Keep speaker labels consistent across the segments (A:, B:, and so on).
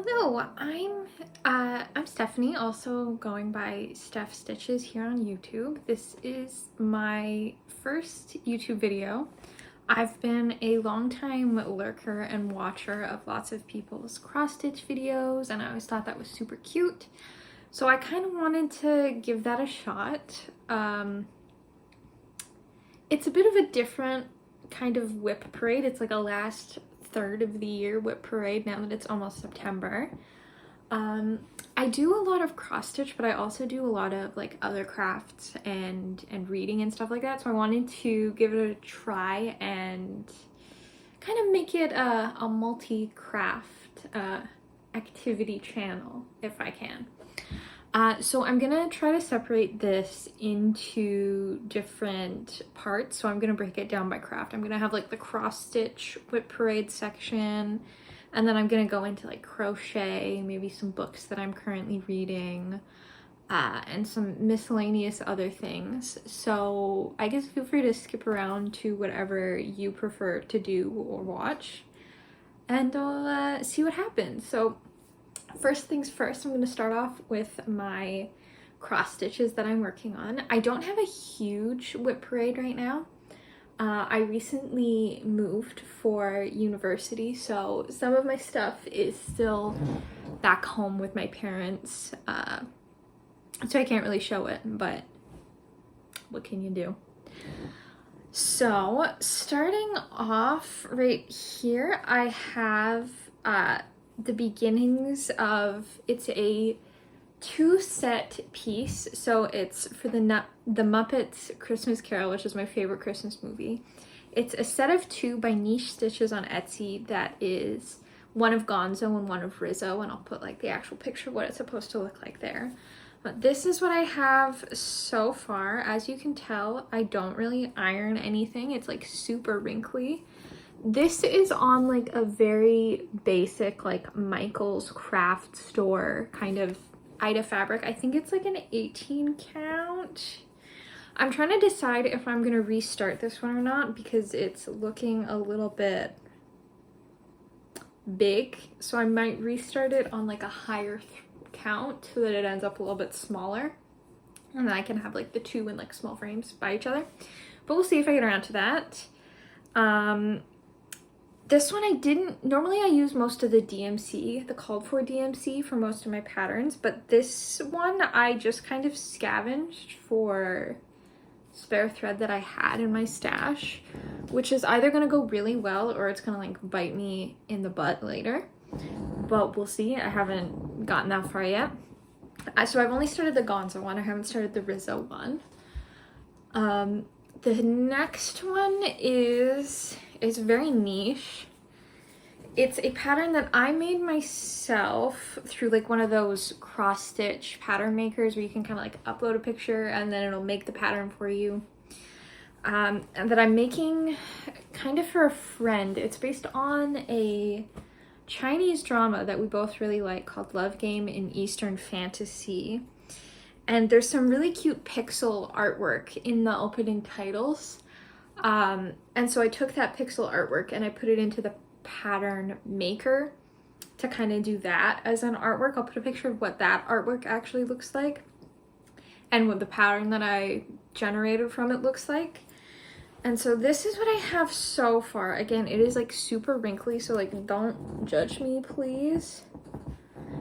A: Hello, I'm Stephanie, also going by Steph Stitches here on YouTube. This is my first YouTube video. I've been a longtime lurker and watcher of lots of people's cross-stitch videos, and I always thought that was super cute. So I kind of wanted to give that a shot. It's a bit of a different kind of WIP parade. It's like a last third of the year WIP parade now that it's almost September. I do a lot of cross stitch, but I also do a lot of like other crafts and reading and stuff like that. So I wanted to give it a try and kind of make it a multi-craft activity channel if I can. So I'm gonna try to separate this into different parts. So I'm gonna break it down by craft. I'm gonna have like the cross stitch WIP parade section, and then I'm gonna go into like crochet, maybe some books that I'm currently reading, and some miscellaneous other things. So I guess feel free to skip around to whatever you prefer to do or watch, and I'll see what happens. So first things first, I'm going to start off with my cross stitches that I'm working on. I don't have a huge WIP parade right now. I recently moved for university, so some of my stuff is still back home with my parents, so I can't really show it, but what can you do? So starting off right here, I have the beginnings of, it's a 2-set piece. So it's for the Muppets Christmas Carol, which is my favorite Christmas movie. It's a set of 2 by Niche Stitches on Etsy that is one of Gonzo and one of Rizzo, and I'll put like the actual picture of what it's supposed to look like there. But this is what I have so far. As you can tell, I don't really iron anything. It's like super wrinkly. This is on like a very basic like Michael's craft store kind of Ida fabric. I think it's like an 18 count. I'm trying to decide if I'm gonna restart this one or not because it's looking a little bit big. So I might restart it on like a higher count so that it ends up a little bit smaller. And then I can have like the 2 in like small frames by each other. But we'll see if I get around to that. This one I didn't, normally I use most of the DMC, the called for DMC for most of my patterns, but this one I just kind of scavenged for spare thread that I had in my stash, which is either gonna go really well or it's gonna like bite me in the butt later, but we'll see. I haven't gotten that far yet. So I've only started the Gonzo one, I haven't started the Rizzo one. The next one is very niche. It's a pattern that I made myself through like one of those cross stitch pattern makers where you can kind of like upload a picture and then it'll make the pattern for you. And that I'm making kind of for a friend. It's based on a Chinese drama that we both really like called Love Game in Eastern Fantasy. And there's some really cute pixel artwork in the opening titles. And so I took that pixel artwork and I put it into the pattern maker to kind of do that as an artwork. I'll put a picture of what that artwork actually looks like and what the pattern that I generated from it looks like. And so this is what I have so far. Again, it is like super wrinkly, so like don't judge me, please.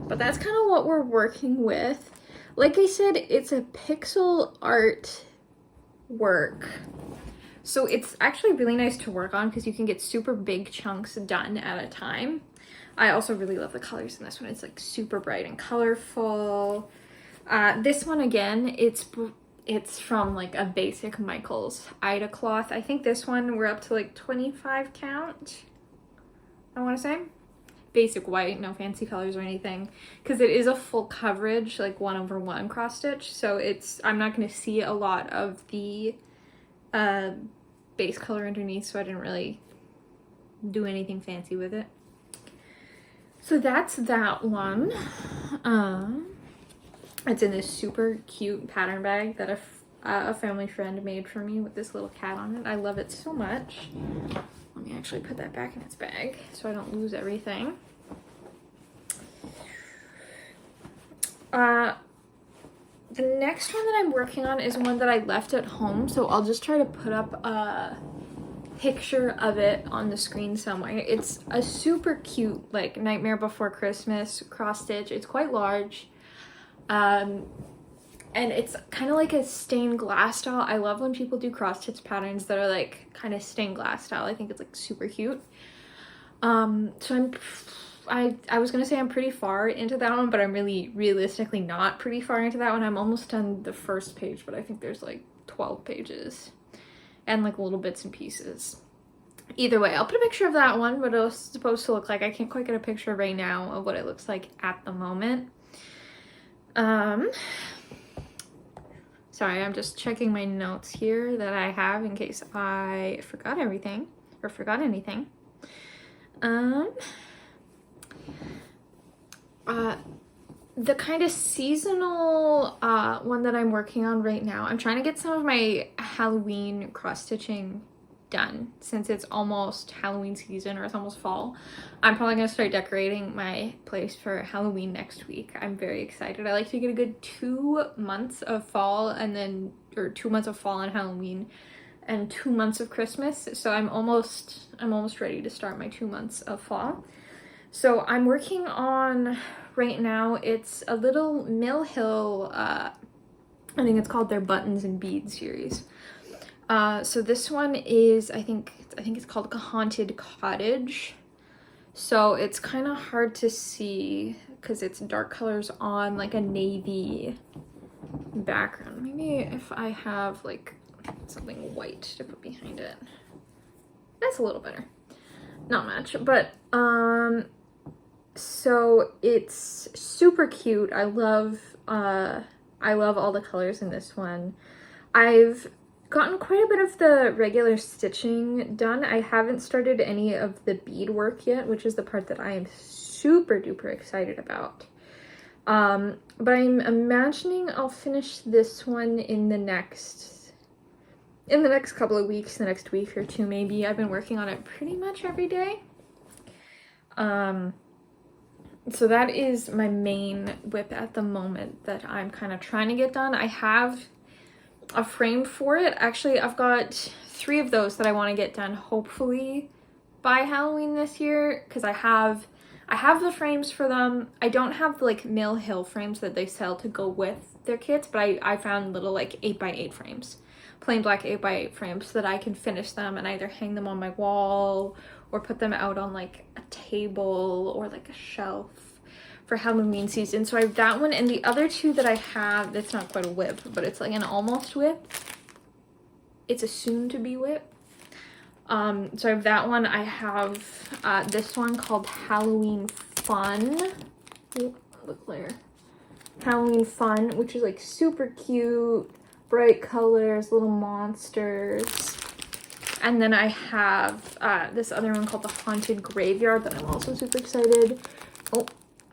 A: But that's kind of what we're working with. Like I said, it's a pixel art work. So it's actually really nice to work on because you can get super big chunks done at a time. I also really love the colors in this one. It's like super bright and colorful. This one again, it's from like a basic Michael's Ida cloth. I think this one we're up to like 25 count, I want to say. Basic white, no fancy colors or anything, because it is a full coverage like 1/1 cross stitch, so I'm not going to see a lot of the base color underneath, so I didn't really do anything fancy with it. So that's that one. It's in this super cute pattern bag that a family friend made for me with this little cat on it. I love it so much. Let me actually put that back in its bag so I don't lose everything. The next one that I'm working on is one that I left at home, so I'll just try to put up a picture of it on the screen somewhere. It's a super cute, like, Nightmare Before Christmas cross stitch. It's quite large, and it's kind of like a stained glass style. I love when people do cross stitch patterns that are like kind of stained glass style. I think it's like super cute. So I was gonna say I'm pretty far into that one, but I'm really realistically not pretty far into that one. I'm almost done the first page, but I think there's like 12 pages and like little bits and pieces. Either way, I'll put a picture of that one, what it was supposed to look like. I can't quite get a picture right now of what it looks like at the moment. Sorry, I'm just checking my notes here that I have in case I forgot everything or forgot anything. The kind of seasonal one that I'm working on right now, I'm trying to get some of my Halloween cross-stitching done since it's almost Halloween season, or it's almost fall. I'm probably gonna start decorating my place for Halloween next week. I'm very excited. I like to get a good 2 months of fall and then, or 2 months of fall and Halloween and 2 months of Christmas. So I'm almost ready to start my 2 months of fall. So I'm working on right now, it's a little Mill Hill, I think it's called their Buttons and Beads series. So this one is, I think it's called a Haunted Cottage. So it's kind of hard to see because it's dark colors on like a navy background. Maybe if I have like something white to put behind it. That's a little better. Not much, but so it's super cute. I love all the colors in this one. I've gotten quite a bit of the regular stitching done. I haven't started any of the bead work yet, which is the part that I am super duper excited about. But I'm imagining I'll finish this one in the next couple of weeks, the next week or two maybe. I've been working on it pretty much every day. So that is my main WIP at the moment that I'm kind of trying to get done. I have a frame for it. Actually, I've got 3 of those that I want to get done hopefully by Halloween this year, because I have the frames for them. I don't have like Mill Hill frames that they sell to go with their kits, but I found little like 8x8 frames, plain black 8x8 frames, so that I can finish them and either hang them on my wall or put them out on like a table or like a shelf for Halloween season. So I have that one, and the other 2 that I have, that's not quite a WIP, but it's like an almost WIP. It's a soon-to-be WIP. So I have that one. I have this one called Halloween Fun. Oh, look there. Halloween Fun, which is like super cute, bright colors, little monsters. And then I have this other one called the Haunted Graveyard that I'm also super excited. Oh,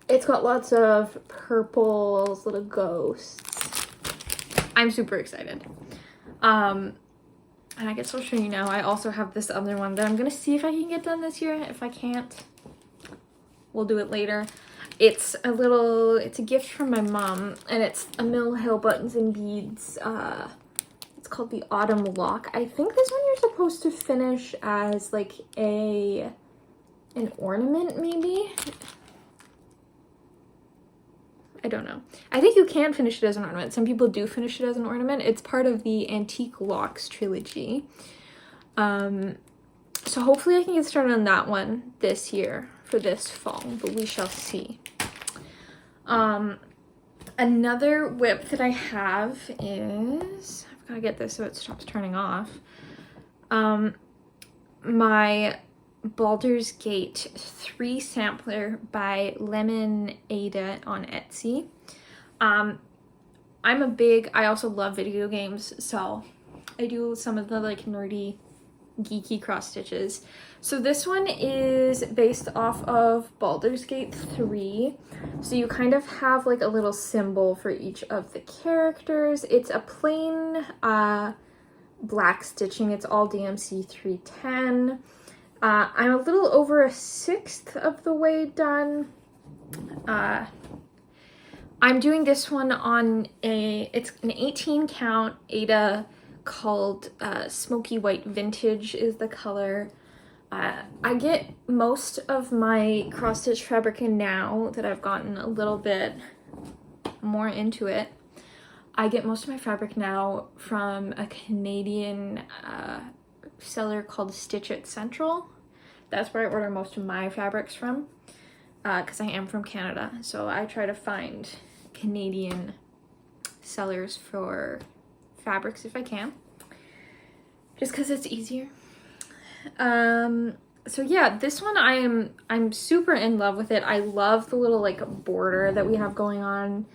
A: it's got lots of purples, little ghosts. I'm super excited. And I guess I'll show you now. I also have this other one that I'm gonna see if I can get done this year. If I can't, we'll do it later. It's a gift from my mom, and it's a Mill Hill Buttons and Beads. It's called the Autumn Lock. I think this one you're supposed to finish as like an ornament maybe? I don't know. I think you can finish it as an ornament. Some people do finish it as an ornament. It's part of the Antique Locks trilogy. So hopefully I can get started on that one this year for this fall, but we shall see. Another WIP that I have is, I've got to get this so it stops turning off. My Baldur's Gate 3 sampler by Lemon Ada on Etsy. I also love video games, so I do some of the like nerdy, geeky cross stitches. So this one is based off of Baldur's Gate 3. So you kind of have like a little symbol for each of the characters. It's a plain black stitching. It's all DMC 310. I'm a little over 1/6 of the way done. I'm doing this one on it's an 18 count Aida called Smoky White Vintage is the color. I get most of my cross stitch fabric in now that I've gotten a little bit more into it. I get most of my fabric now from a Canadian seller called Stitch It Central. That's where I order most of my fabrics from, because I am from Canada, so I try to find Canadian sellers for fabrics if I can, just because it's easier. So yeah, this one I'm super in love with it. I love the little like border that we have going on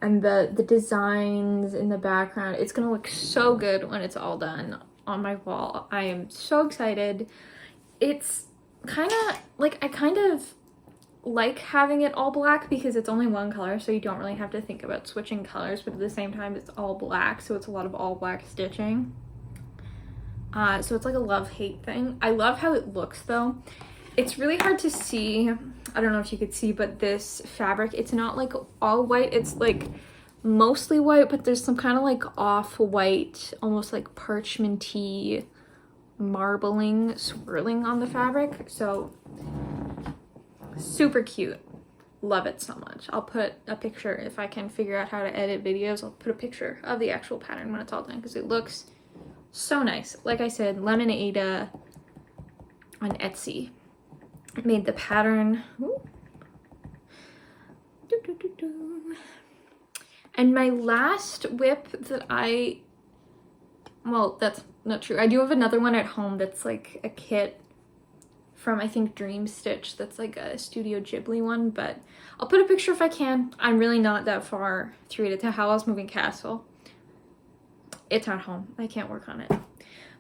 A: and the designs in the background. It's gonna look so good when it's all done on my wall. I am so excited. It's kind of like, I kind of like having it all black because it's only one color, so you don't really have to think about switching colors, but at the same time it's all black, so it's a lot of all black stitching. So it's like a love-hate thing. I love how it looks though. It's really hard to see. I don't know if you could see, but this fabric, it's not like all white. It's like mostly white, but there's some kind of like off-white, almost like parchmenty marbling swirling on the fabric. So super cute. Love it so much. I'll put a picture, if I can figure out how to edit videos, I'll put a picture of the actual pattern when it's all done because it looks so nice. Like I said, Lemon Aida on Etsy. I made the pattern. And my last WIP that well, that's not true. I do have another one at home that's like a kit from, I think, Dream Stitch. That's like a Studio Ghibli one, but I'll put a picture if I can. I'm really not that far through it. It's a Howl's Moving Castle. It's at home. I can't work on it.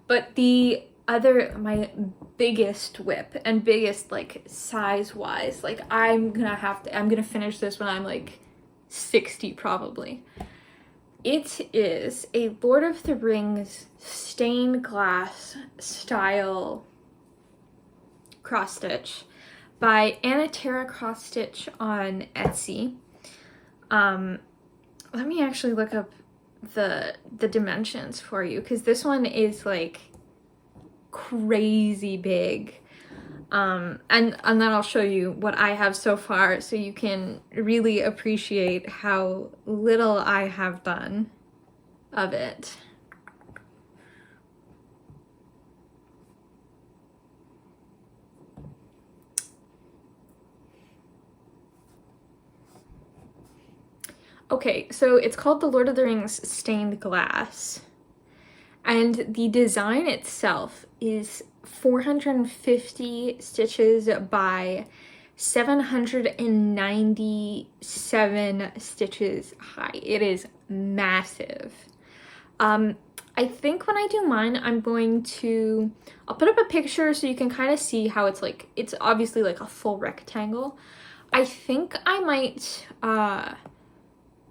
A: But the other, my biggest WIP and biggest like size wise, like I'm gonna finish this when I'm like 60 probably. It is a Lord of the Rings stained glass style cross stitch by Anna Terra Cross Stitch on Etsy. Let me actually look up the dimensions for you, because this one is like crazy big. And then I'll show you what I have so far so you can really appreciate how little I have done of it. Okay, so it's called the Lord of the Rings Stained Glass, and the design itself is 450 stitches by 797 stitches high. It is massive. I think when I do mine, I'll put up a picture so you can kind of see how it's like, it's obviously like a full rectangle. I think I might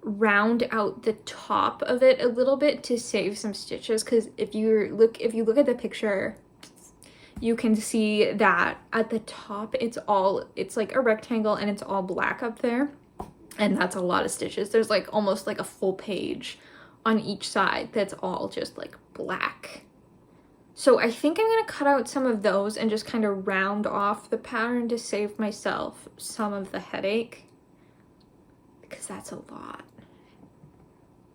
A: round out the top of it a little bit to save some stitches, because if you look at the picture, you can see that at the top it's like a rectangle and it's all black up there, and that's a lot of stitches. There's like almost like a full page on each side that's all just like black. So I think I'm gonna cut out some of those and just kind of round off the pattern to save myself some of the headache, because that's a lot.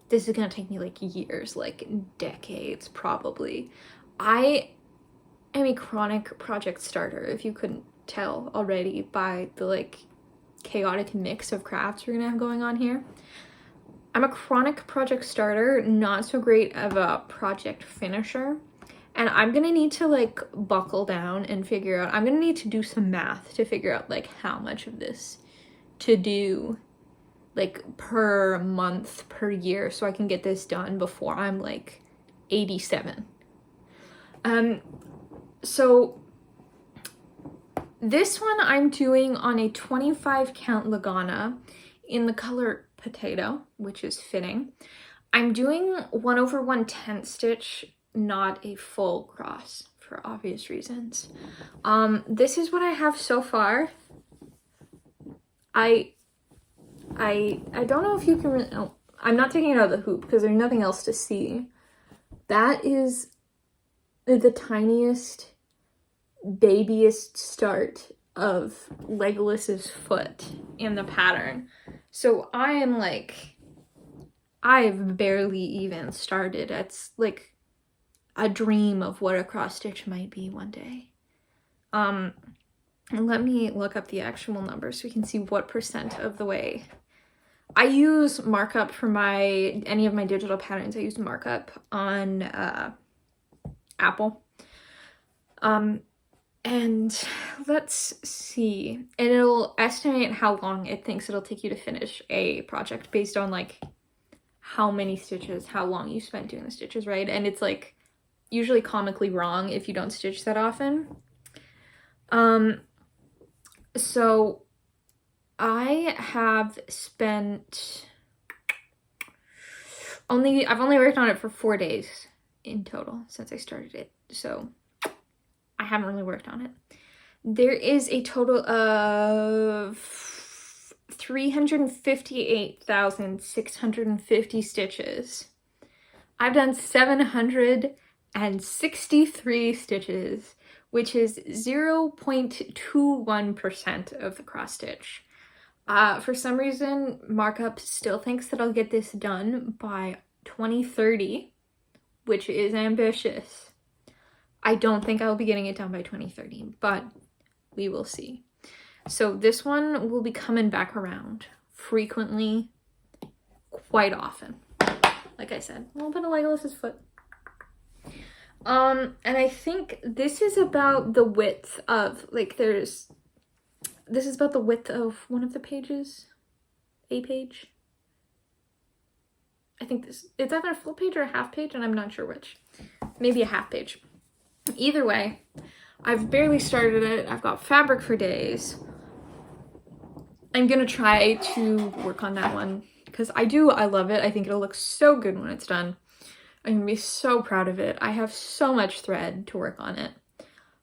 A: This is gonna take me like years, like decades probably. I am a chronic project starter, if you couldn't tell already by the like chaotic mix of crafts we're gonna have going on here. I'm a chronic project starter, not so great of a project finisher. And I'm gonna need to like buckle down and figure out, I'm gonna need to do some math to figure out like how much of this to do like per month, per year, so I can get this done before I'm like 87. So this one I'm doing on a 25 count Lagana in the color Potato, which is fitting. I'm doing 1/110 stitch, not a full cross for obvious reasons. This is what I have so far. I don't know if you can really, oh, I'm not taking it out of the hoop because there's nothing else to see. That is the tiniest, babyest start of Legolas's foot in the pattern. So I am like, I've barely even started. It's like a dream of what a cross stitch might be one day. And let me look up the actual numbers so we can see what percent of the way. I use markup for any of my digital patterns. I use markup on Apple. And let's see. And it'll estimate how long it thinks it'll take you to finish a project based on like how many stitches, how long you spent doing the stitches, right? And it's like usually comically wrong if you don't stitch that often. So I have spent I've only worked on it for 4 days in total since I started it. So I haven't really worked on it. There is a total of 358,650 stitches. I've done 763 stitches, which is 0.21% of the cross stitch. For some reason, markup still thinks that I'll get this done by 2030, which is ambitious. I don't think I'll be getting it done by 2030, but we will see. So this one will be coming back around frequently, quite often. Like I said, a little bit of Legolas's foot. And I think this is about the width of, like, this is about the width of one of the pages, a page. I think it's either a full page or a half page, and I'm not sure which. Maybe a half page. Either way, I've barely started it. I've got fabric for days. I'm gonna try to work on that one because I love it. I think it'll look so good when it's done. I'm gonna be so proud of it. I have so much thread to work on it.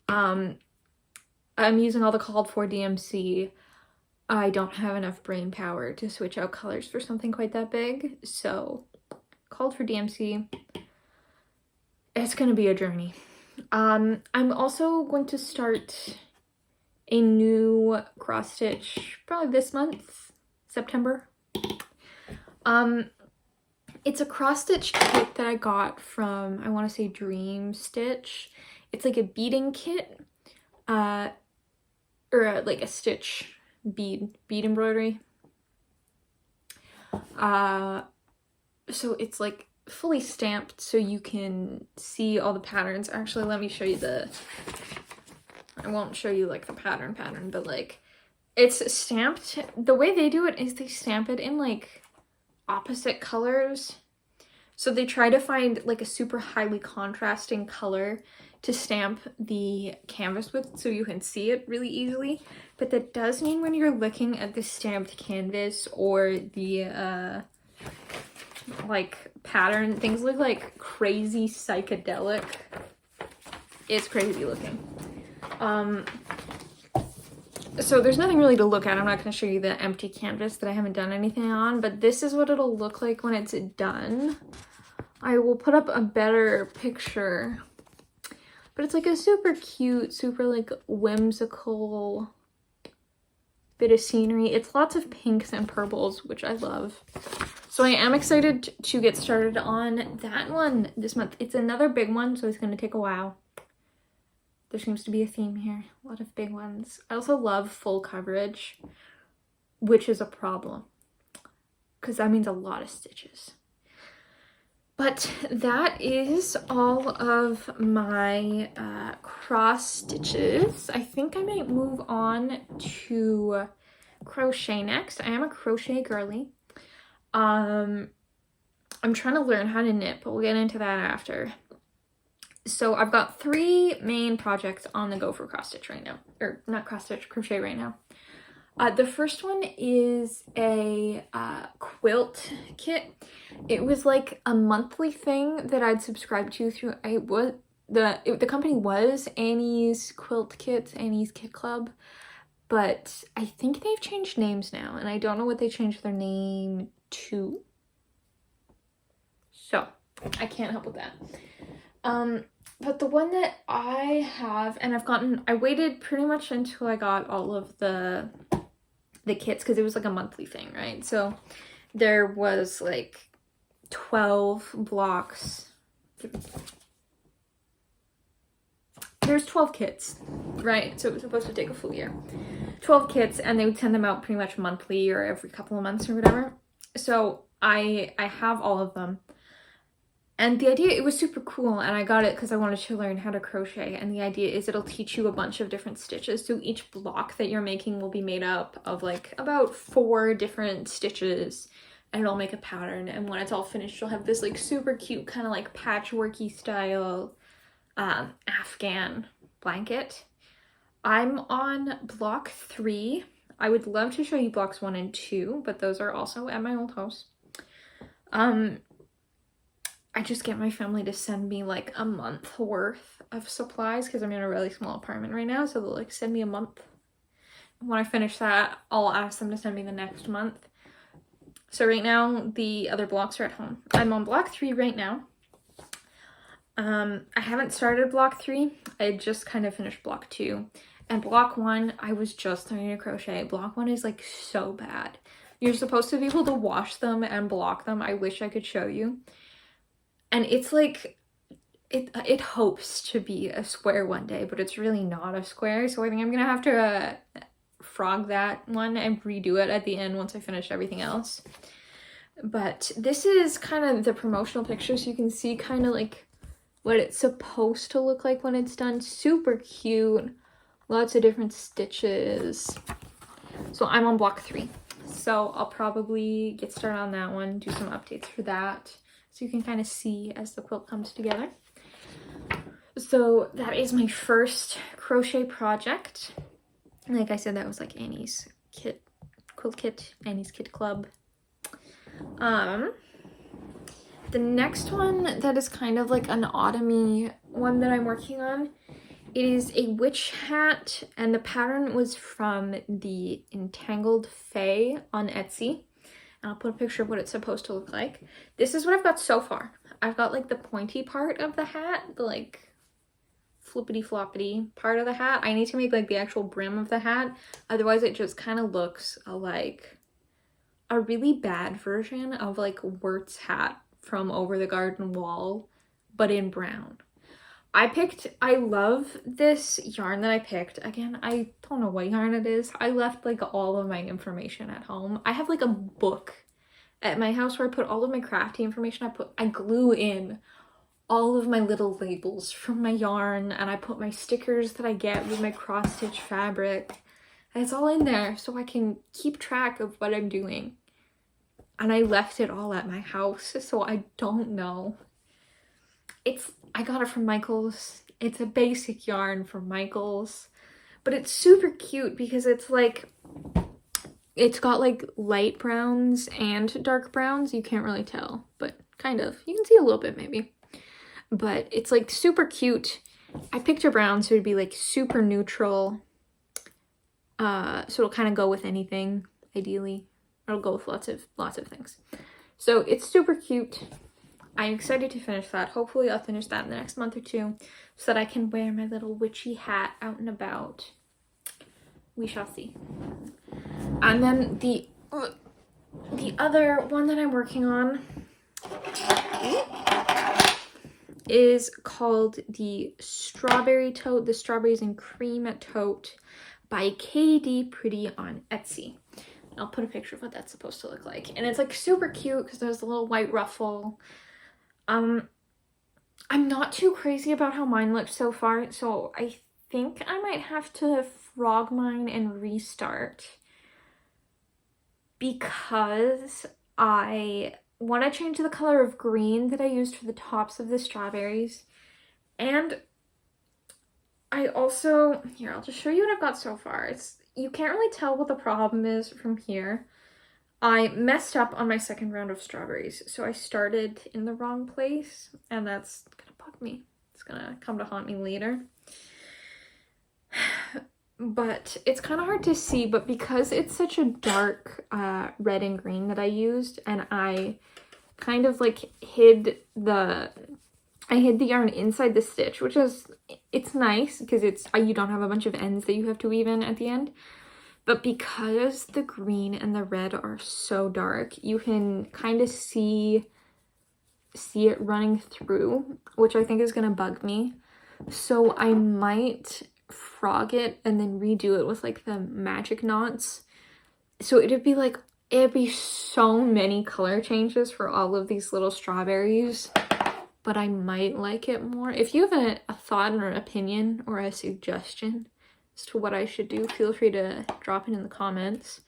A: I'm using all the called for DMC. I don't have enough brain power to switch out colors for something quite that big. So called for DMC. It's gonna be a journey. I'm also going to start a new cross stitch probably this month, September. It's a cross stitch kit that I got from, I want to say Dream Stitch. It's like a beading kit, like a stitch bead embroidery. So it's like fully stamped so you can see all the patterns. Actually, let me show you I won't show you like the pattern, but like it's stamped. The way they do it is they stamp it in like opposite colors. So they try to find like a super highly contrasting color to stamp the canvas with so you can see it really easily. But that does mean when you're looking at the stamped canvas or the like pattern, things look like crazy psychedelic. It's crazy looking. So there's nothing really to look at. I'm not going to show you the empty canvas that I haven't done anything on, but this is what it'll look like when it's done. I will put up a better picture, but it's like a super cute, super like whimsical bit of scenery. It's lots of pinks and purples, which I love. So I am excited to get started on that one this month. It's another big one, so it's going to take a while. There seems to be a theme here. A lot of big ones. I also love full coverage, which is a problem because that means a lot of stitches. But that is all of my cross stitches. I think I might move on to crochet next. I am a crochet girly. I'm trying to learn how to knit, but we'll get into that after. So I've got 3 main projects on the go for cross stitch right now, or not cross stitch, crochet right now. The first one is a quilt kit. It was like a monthly thing that I'd subscribed to through, the company was Annie's Quilt Kits, Annie's Kit Club, but I think they've changed names now, and I don't know what they changed their name to. So I can't help with that. But the one that I have, and I waited pretty much until I got all of the kits, because it was like a monthly thing, right? So there was like 12 blocks. There's 12 kits, right? So it was supposed to take a full year. 12 kits, and they would send them out pretty much monthly or every couple of months or whatever. So I have all of them. And the idea, it was super cool, and I got it because I wanted to learn how to crochet. And the idea is it'll teach you a bunch of different stitches. So each block that you're making will be made up of like about 4 different stitches, and it'll make a pattern. And when it's all finished, you'll have this like super cute kind of like patchworky style Afghan blanket. I'm on block 3. I would love to show you blocks 1 and 2, but those are also at my old house. I just get my family to send me like a month worth of supplies because I'm in a really small apartment right now, so they'll like send me a month. When I finish that, I'll ask them to send me the next month. So right now, the other blocks are at home. I'm on block 3 right now. I haven't started block 3. I just kind of finished block 2. And block 1, I was just learning to crochet. Block 1 is like so bad. You're supposed to be able to wash them and block them. I wish I could show you. And it's like, it hopes to be a square one day, but it's really not a square. So I think I'm gonna have to frog that one and redo it at the end once I finish everything else. But this is kind of the promotional picture, so you can see kind of like what it's supposed to look like when it's done. Super cute, lots of different stitches. So I'm on block 3. So I'll probably get started on that one, do some updates for that, so you can kind of see as the quilt comes together. So that is my first crochet project. Like I said, that was like Annie's kit, quilt kit, Annie's Kit Club. The next one that is kind of like an autumny one that I'm working on, it is a witch hat, and the pattern was from the Entangled Fae on Etsy. And I'll put a picture of what it's supposed to look like. This is what I've got so far. I've got like the pointy part of the hat, the like flippity floppity part of the hat. I need to make like the actual brim of the hat. Otherwise it just kind of looks like a really bad version of like Wirt's hat from Over the Garden Wall, but in brown. I love this yarn that I picked. Again, I don't know what yarn it is. I left like all of my information at home. I have like a book at my house where I put all of my crafty information. I glue in all of my little labels from my yarn, and I put my stickers that I get with my cross stitch fabric. And it's all in there so I can keep track of what I'm doing. And I left it all at my house, so I don't know. I got it from Michael's. It's a basic yarn from Michael's, but it's super cute because it's like, it's got like light browns and dark browns. You can't really tell, but kind of. You can see a little bit maybe, but it's like super cute. I picked a brown so it'd be like super neutral. So it'll kind of go with anything, ideally. It'll go with lots of things. So it's super cute. I'm excited to finish that. Hopefully I'll finish that in the next month or 2 so that I can wear my little witchy hat out and about. We shall see. And then the other one that I'm working on is called the Strawberry Tote, the Strawberries and Cream Tote by KD Pretty on Etsy. I'll put a picture of what that's supposed to look like. And it's like super cute because there's a little white ruffle. I'm not too crazy about how mine looks so far, so I think I might have to frog mine and restart because I want to change the color of green that I used for the tops of the strawberries. And I also, here, I'll just show you what I've got so far. You can't really tell what the problem is from here. I messed up on my second round of strawberries, so I started in the wrong place, and that's gonna bug me. It's gonna come to haunt me later. but it's kind of hard to see, but because it's such a dark red and green that I used, and I kind of like hid the yarn inside the stitch, which is, it's nice because it's, you don't have a bunch of ends that you have to weave in at the end. But because the green and the red are so dark, you can kind of see it running through, which I think is gonna bug me. So I might frog it and then redo it with like the magic knots. So it'd be so many color changes for all of these little strawberries, but I might like it more. If you have a thought or an opinion or a suggestion as to what I should do, feel free to drop it in the comments.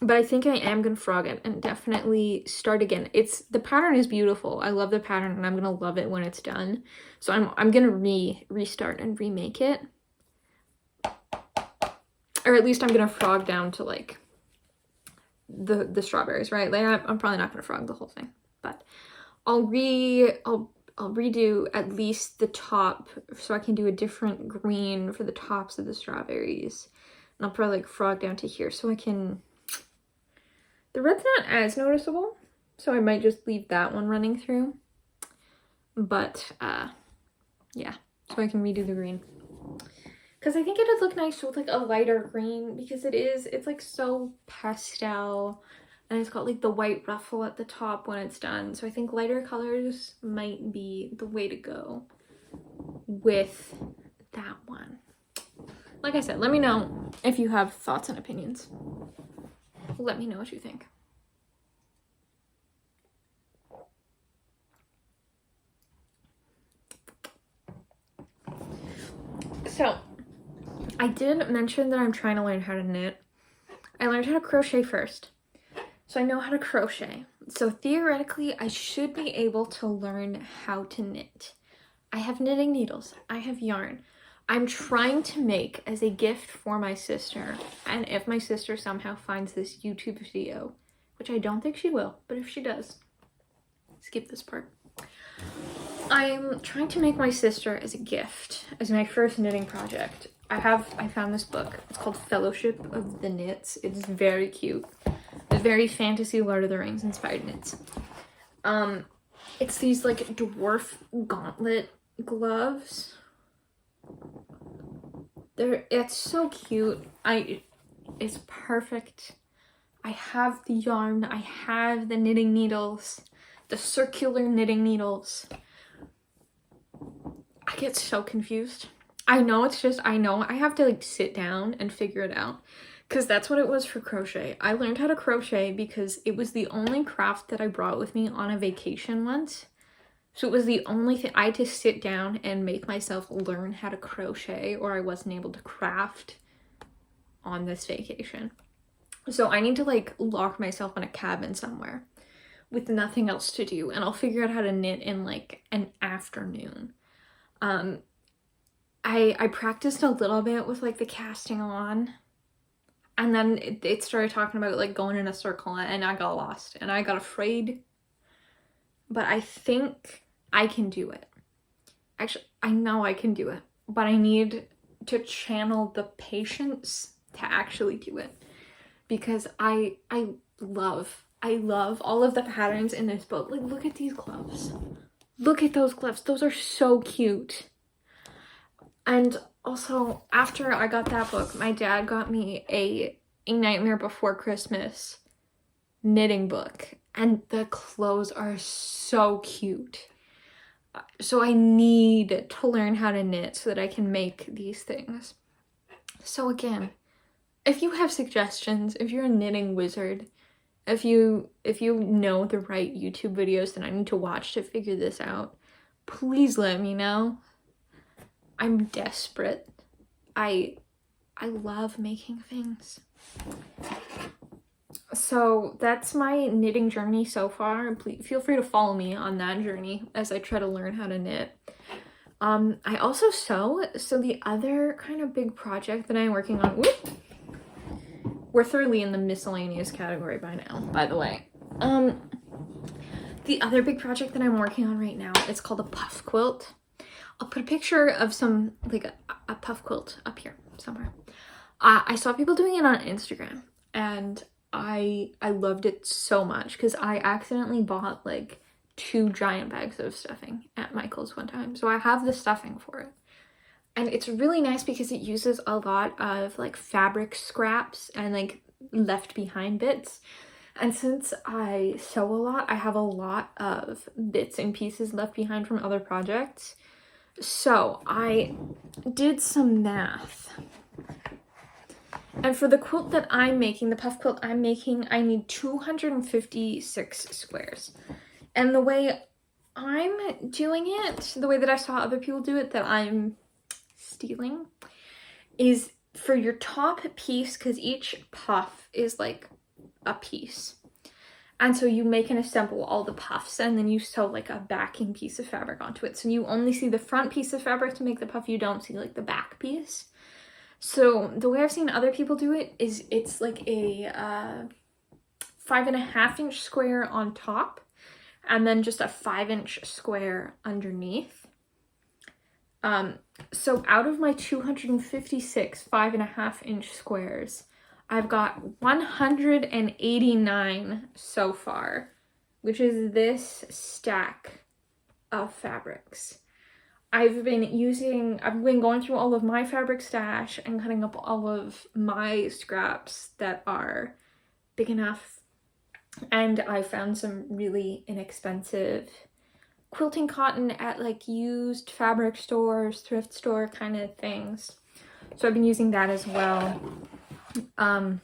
A: But I think I am gonna frog it and definitely start again. The pattern is beautiful. I love the pattern, and I'm gonna love it when it's done. So I'm gonna restart and remake it. Or at least I'm gonna frog down to like the strawberries, right? Like I'm probably not gonna frog the whole thing, but I'll redo at least the top, so I can do a different green for the tops of the strawberries. And I'll probably like frog down to here so I can, the red's not as noticeable, so I might just leave that one running through. But yeah, so I can redo the green. Because I think it'd look nice with like a lighter green, because it's like so pastel, and it's got like the white ruffle at the top when it's done. So I think lighter colors might be the way to go with that one. Like I said, let me know if you have thoughts and opinions. Let me know what you think. So, I did mention that I'm trying to learn how to knit. I learned how to crochet first, so I know how to crochet. So theoretically, I should be able to learn how to knit. I have knitting needles. I have yarn. I'm trying to make as a gift for my sister, and if my sister somehow finds this YouTube video, which I don't think she will, but if she does, skip this part. I'm trying to make my sister as a gift, as my first knitting project. I found this book. It's called Fellowship of the Knits. It's very cute. It's very fantasy Lord of the Rings inspired knits. It's these like dwarf gauntlet gloves. It's so cute. It's perfect. I have the yarn. I have the knitting needles, the circular knitting needles. I get so confused. I know I have to like sit down and figure it out, because that's what it was for crochet. I learned how to crochet because it was the only craft that I brought with me on a vacation once. So it was the only thing. I had to sit down and make myself learn how to crochet, or I wasn't able to craft on this vacation. So I need to like lock myself in a cabin somewhere with nothing else to do, and I'll figure out how to knit in like an afternoon. I practiced a little bit with like the casting on, and then it started talking about like going in a circle, and I got lost and I got afraid. But I think I can do it. Actually, I know I can do it, but I need to channel the patience to actually do it, because I love all of the patterns in this book. Like, look at these gloves. Look at those gloves. Those are so cute. And also, after I got that book, my dad got me a Nightmare Before Christmas knitting book, and the clothes are so cute. So I need to learn how to knit so that I can make these things. So again, if you have suggestions, if you're a knitting wizard, if you know the right YouTube videos that I need to watch to figure this out, please let me know. I'm desperate. I love making things. So that's my knitting journey so far. Please feel free to follow me on that journey as I try to learn how to knit. I also sew. So the other kind of big project that I'm working on, whoop, we're thoroughly in the miscellaneous category by now, by the way. The other big project that I'm working on right now, it's called a puff quilt. I'll put a picture of some, like a puff quilt up here somewhere. I saw people doing it on Instagram, and I loved it so much because I accidentally bought like 2 giant bags of stuffing at Michael's one time. So I have the stuffing for it. And it's really nice because it uses a lot of like fabric scraps and like left behind bits. And since I sew a lot, I have a lot of bits and pieces left behind from other projects. So I did some math. And for the quilt that I'm making, the puff quilt I'm making, I need 256 squares. And the way I'm doing it, the way that I saw other people do it that I'm stealing, is for your top piece, because each puff is like a piece. And so you make and assemble all the puffs, and then you sew like a backing piece of fabric onto it. So you only see the front piece of fabric to make the puff, you don't see like the back piece. So the way I've seen other people do it is it's like a 5.5-inch square on top, and then just a 5-inch square underneath. So out of my 256 5.5-inch squares, I've got 189 so far, which is this stack of fabrics. I've been going through all of my fabric stash and cutting up all of my scraps that are big enough. And I found some really inexpensive quilting cotton at like used fabric stores, thrift store kind of things. So I've been using that as well. And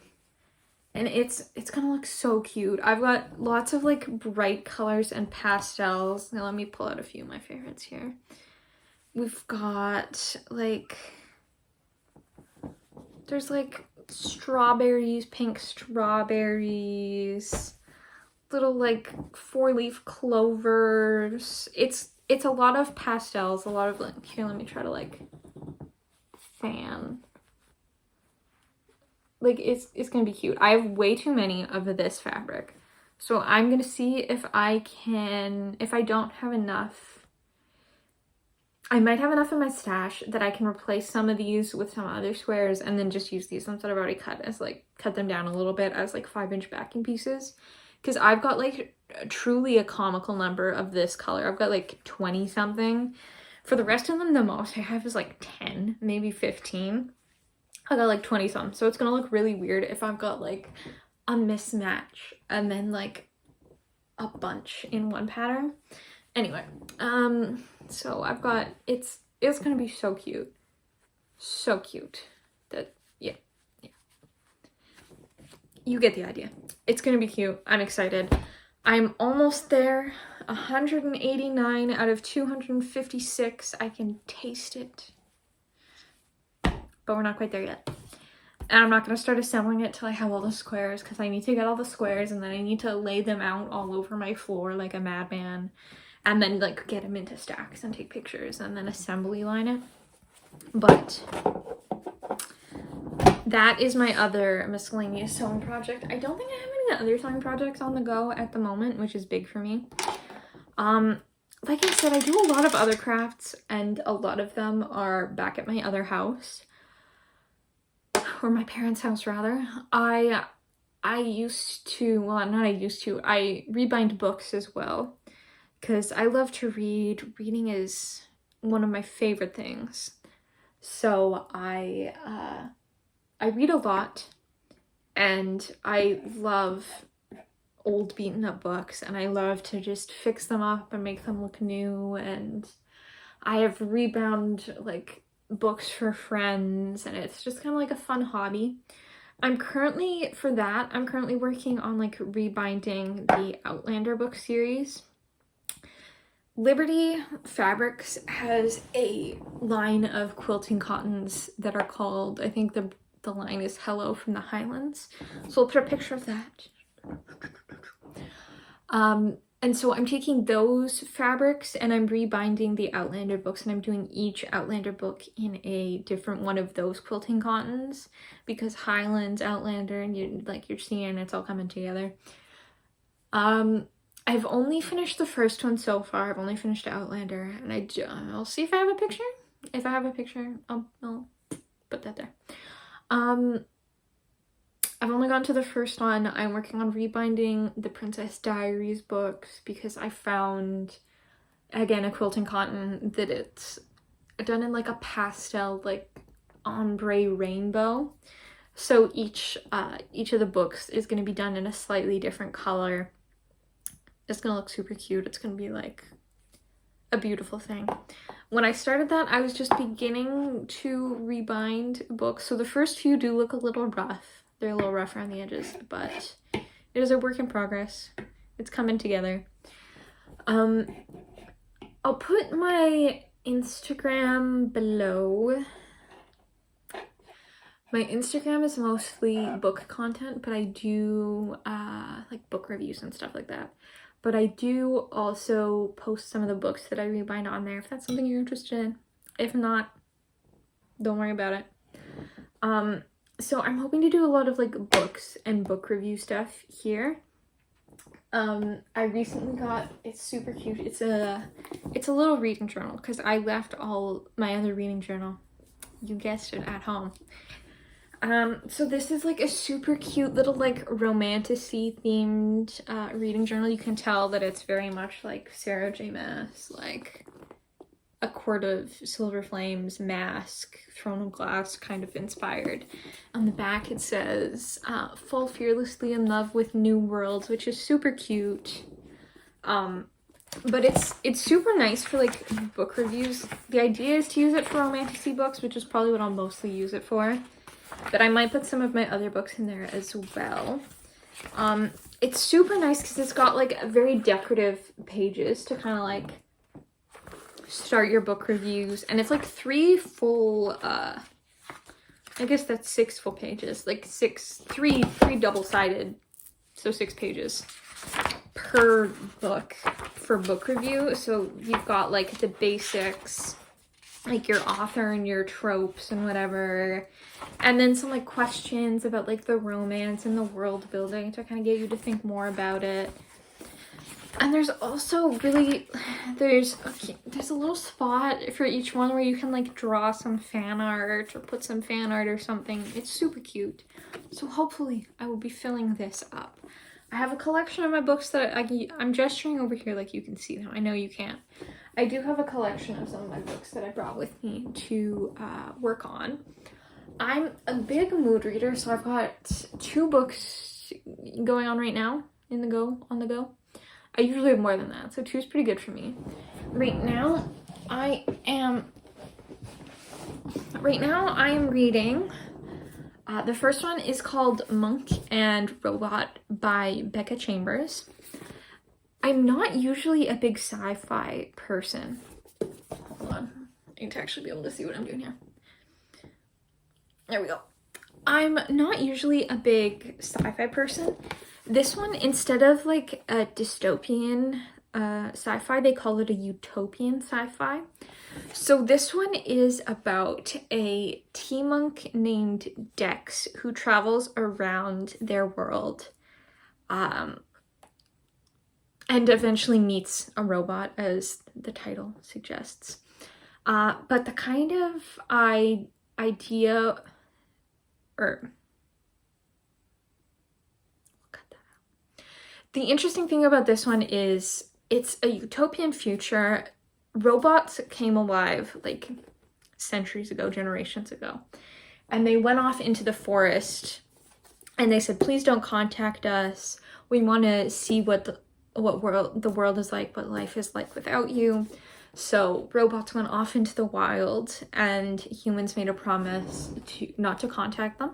A: it's gonna look so cute. I've got lots of like bright colors and pastels. Now let me pull out a few of my favorites here. We've got like, there's like strawberries, pink strawberries, little like 4-leaf clovers. It's a lot of pastels, a lot of like, here, let me try to like fan. Like it's gonna be cute. I have way too many of this fabric. So I'm gonna see if I don't have enough, I might have enough in my stash that I can replace some of these with some other squares and then just use these ones that I've already cut as like, cut them down a little bit as like 5-inch backing pieces. Because I've got like truly a comical number of this color. I've got like 20 something. For the rest of them, the most I have is like 10, maybe 15. I got like 20 some. So it's gonna look really weird if I've got like a mismatch and then like a bunch in one pattern. Anyway, so I've got, it's gonna be so cute. So cute. That, yeah. You get the idea. It's gonna be cute. I'm excited. I'm almost there. 189 out of 256. I can taste it. But we're not quite there yet. And I'm not gonna start assembling it till I have all the squares, because I need to get all the squares and then I need to lay them out all over my floor like a madman. And then like get them into stacks and take pictures and then assembly line it. But that is my other miscellaneous sewing project. I don't think I have any other sewing projects on the go at the moment, which is big for me. Like I said, I do a lot of other crafts, and a lot of them are back at my other house, or my parents' house rather. I rebind books as well, because I love to read. Reading is one of my favorite things. So I read a lot, and I love old beaten up books, and I love to just fix them up and make them look new. And I have rebound like books for friends, and it's just kind of like a fun hobby. I'm currently working on like rebinding the Outlander book series. Liberty Fabrics has a line of quilting cottons that are called, I think the line is Hello from the Highlands. So I'll put a picture of that. And so I'm taking those fabrics and I'm rebinding the Outlander books, and I'm doing each Outlander book in a different one of those quilting cottons, because Highlands, Outlander, and you're seeing it's all coming together. I've only finished the first one so far. I've only finished Outlander, and I'll see if I have a picture. If I have a picture, I'll put that there. I've only gone to the first one. I'm working on rebinding the Princess Diaries books because I found, again, a Quilting Cotton, that it's done in like a pastel, like ombre rainbow. So each of the books is going to be done in a slightly different color. It's going to look super cute. It's going to be like a beautiful thing. When I started that, I was just beginning to rebind books. So the first few do look a little rough. They're a little rough around the edges, but it is a work in progress. It's coming together. I'll put my Instagram below. My Instagram is mostly book content, but I do like book reviews and stuff like that. But I do also post some of the books that I rebind on there if that's something you're interested in. If not, don't worry about it. So I'm hoping to do a lot of like books and book review stuff here. I recently got, it's super cute. It's a little reading journal because I left all my other reading journal, you guessed it, at home. So this is like a super cute little like romantic-y themed reading journal. You can tell that it's very much like Sarah J. Maas, like A Court of Silver Flames, Mask, Throne of Glass kind of inspired. On the back it says, fall fearlessly in love with new worlds, which is super cute. But it's super nice for like book reviews. The idea is to use it for romantic-y books, which is probably what I'll mostly use it for. But I might put some of my other books in there as well. It's super nice because it's got like very decorative pages to kind of like start your book reviews. And it's like 3 full, I guess that's 6 full pages. Like 3 double-sided, so 6 pages per book for book review. So you've got like the basics, like your author and your tropes and whatever, and then some like questions about like the romance and the world building to kind of get you to think more about it. And there's also really, there's a little spot for each one where you can like draw some fan art or put some fan art or something. It's super cute. So hopefully I will be filling this up. I have a collection of my books that I'm gesturing over here like you can see them. I know you can't. I do have a collection of some of my books that I brought with me to work on. I'm a big mood reader, so I've got 2 books going on right now on the go. I usually have more than that, so 2 is pretty good for me. Right now I am reading, the first one is called Monk and Robot by Becca Chambers. I'm not usually a big sci-fi person. Hold on. I need to actually be able to see what I'm doing here. There we go. I'm not usually a big sci-fi person. This one, instead of like a dystopian sci-fi, they call it a utopian sci-fi. So this one is about a tea monk named Dex who travels around their world and eventually meets a robot, as the title suggests. But the kind of idea, or cut that out. The interesting thing about this one is it's a utopian future. Robots came alive like centuries ago, generations ago, and they went off into the forest and they said, please don't contact us. We want to see what the world is like, what life is like without you. So robots went off into the wild and humans made a promise not to contact them.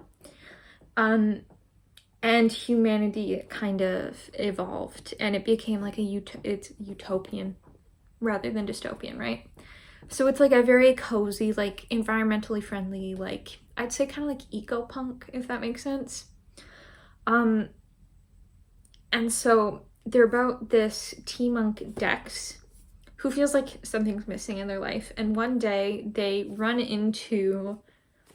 A: And humanity kind of evolved and it became like it's utopian rather than dystopian, right? So it's like a very cozy, like environmentally friendly, like I'd say kind of like eco-punk, if that makes sense. And so they're about this tea monk Dex who feels like something's missing in their life, and one day they run into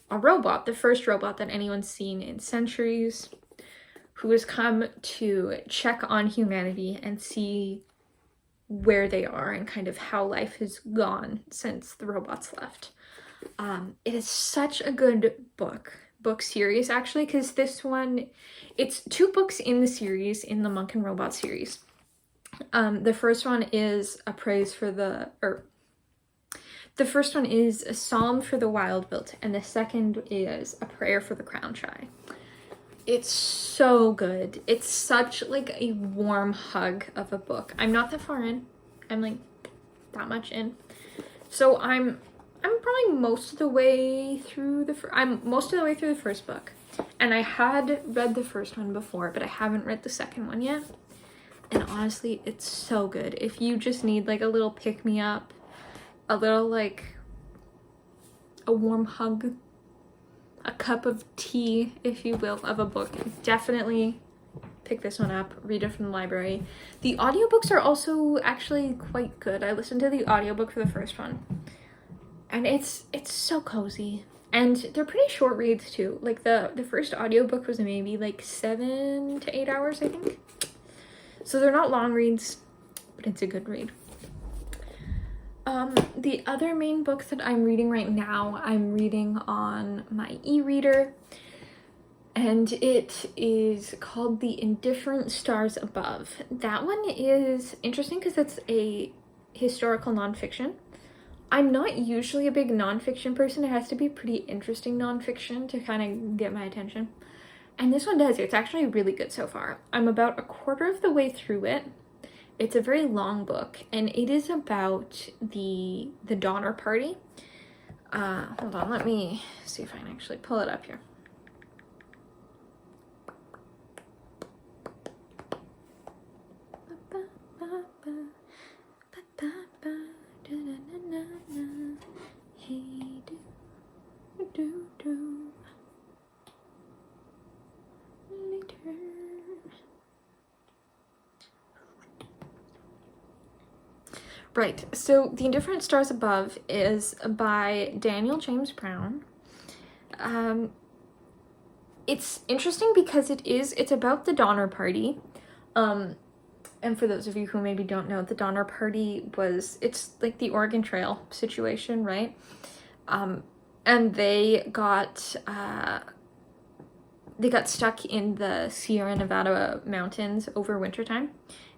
A: a robot, the first robot that anyone's seen in centuries, who has come to check on humanity and see where they are and kind of how life has gone since the robots left. It is such a good book series, actually, because this one, it's 2 books in the series, in the Monk and Robot series. The first one is the first one is a psalm for the wild built, and the second is a prayer for the crown shy. It's so good. It's such like a warm hug of a book. I'm not that far in. I'm like that much in. So I'm probably most of the way through the first book. And I had read the first one before, but I haven't read the second one yet. And honestly, it's so good. If you just need like a little pick-me-up, a little like a warm hug, a cup of tea, if you will, of a book, definitely pick this one up, read it from the library. The audiobooks are also actually quite good. I listened to the audiobook for the first one, and it's so cozy. And they're pretty short reads too. Like the first audiobook was maybe like 7 to 8 hours, I think. So they're not long reads, but it's a good read. The other main book that I'm reading right now, I'm reading on my e-reader, and it is called The Indifferent Stars Above. That one is interesting because it's a historical nonfiction. I'm not usually a big nonfiction person. It has to be pretty interesting nonfiction to kind of get my attention. And this one does. It's actually really good so far. I'm about a quarter of the way through it. It's a very long book, and it is about the Donner Party. Hold on, let me see if I can actually pull it up here. Right, so The Indifferent Stars Above is by Daniel James Brown. It's interesting because it's about the Donner Party. And for those of you who maybe don't know, the Donner Party it's like the Oregon Trail situation, right? And they got stuck in the Sierra Nevada mountains over wintertime,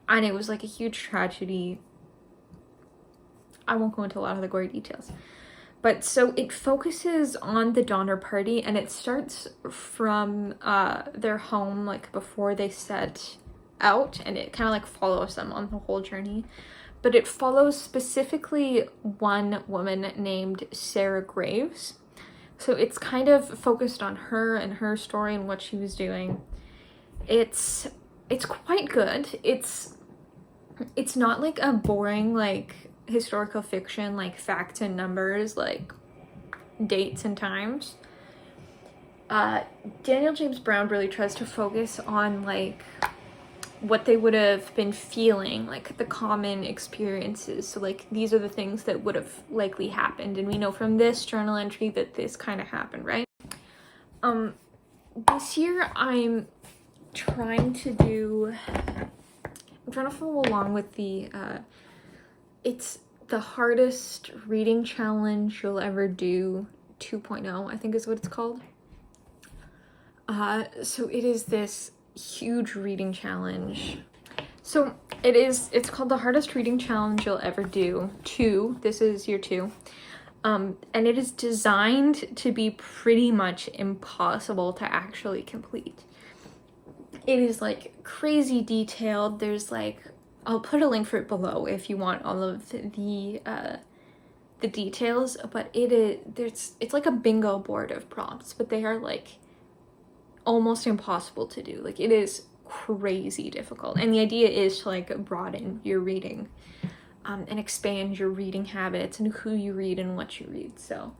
A: and it was like a huge tragedy. I won't go into a lot of the gory details. But so it focuses on the Donner Party, and it starts from their home, like before they set out, and it kind of like follows them on the whole journey. But it follows specifically one woman named Sarah Graves. So it's kind of focused on her and her story and what she was doing. It's quite good. It's not like a boring like historical fiction, like facts and numbers, like dates and times. Daniel James Brown really tries to focus on like what they would have been feeling, like the common experiences. So like these are the things that would have likely happened, and we know from this journal entry that this kind of happened, right? This year I'm trying to follow along with the it's the hardest reading challenge you'll ever do 2.0, I think is what it's called. So it is this huge reading challenge. So it's called the hardest reading challenge you'll ever do 2. This is year 2. And it is designed to be pretty much impossible to actually complete. It is like crazy detailed. There's like, I'll put a link for it below if you want all of the details, but it's like a bingo board of prompts, but they are like almost impossible to do. Like it is crazy difficult, and the idea is to like broaden your reading and expand your reading habits and who you read and what you read. So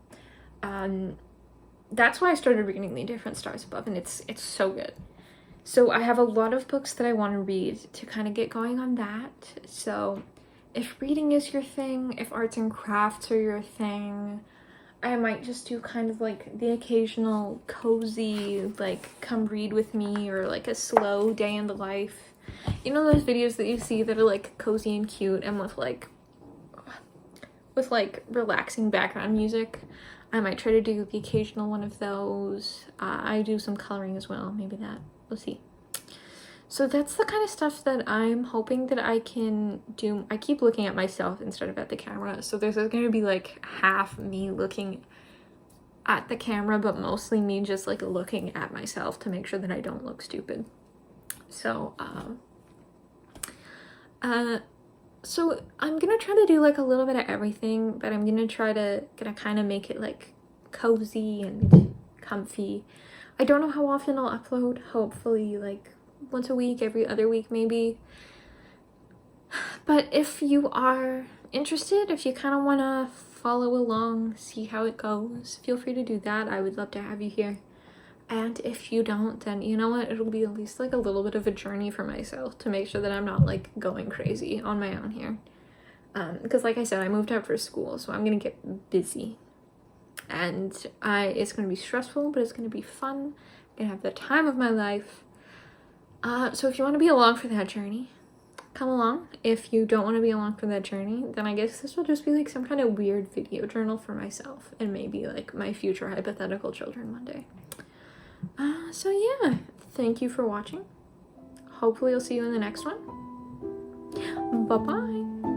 A: that's why I started reading The Indifferent Stars Above, and it's so good. So I have a lot of books that I want to read to kind of get going on that. So if reading is your thing, if arts and crafts are your thing, I might just do kind of like the occasional cozy, like come read with me, or like a slow day in the life. You know those videos that you see that are like cozy and cute and with like relaxing background music? I might try to do the occasional one of those. I do some coloring as well, maybe that. We'll see. So that's the kind of stuff that I'm hoping that I can do. I keep looking at myself instead of at the camera, so there's going to be like half me looking at the camera, but mostly me just like looking at myself to make sure that I don't look stupid. So so I'm gonna try to do like a little bit of everything, but I'm gonna kind of make it like cozy and comfy. I don't know how often I'll upload, hopefully like once a week, every other week maybe. But if you are interested, if you kind of want to follow along, see how it goes, feel free to do that. I would love to have you here. And if you don't, then you know what, it'll be at least like a little bit of a journey for myself to make sure that I'm not like going crazy on my own here. Because like I said, I moved out for school, so I'm gonna get busy. And it's gonna be stressful, but it's gonna be fun. I'm gonna have the time of my life. So if you want to be along for that journey, come along. If you don't want to be along for that journey, then I guess this will just be like some kind of weird video journal for myself and maybe like my future hypothetical children one day. So yeah, thank you for watching. Hopefully I'll see you in the next one. Bye-bye.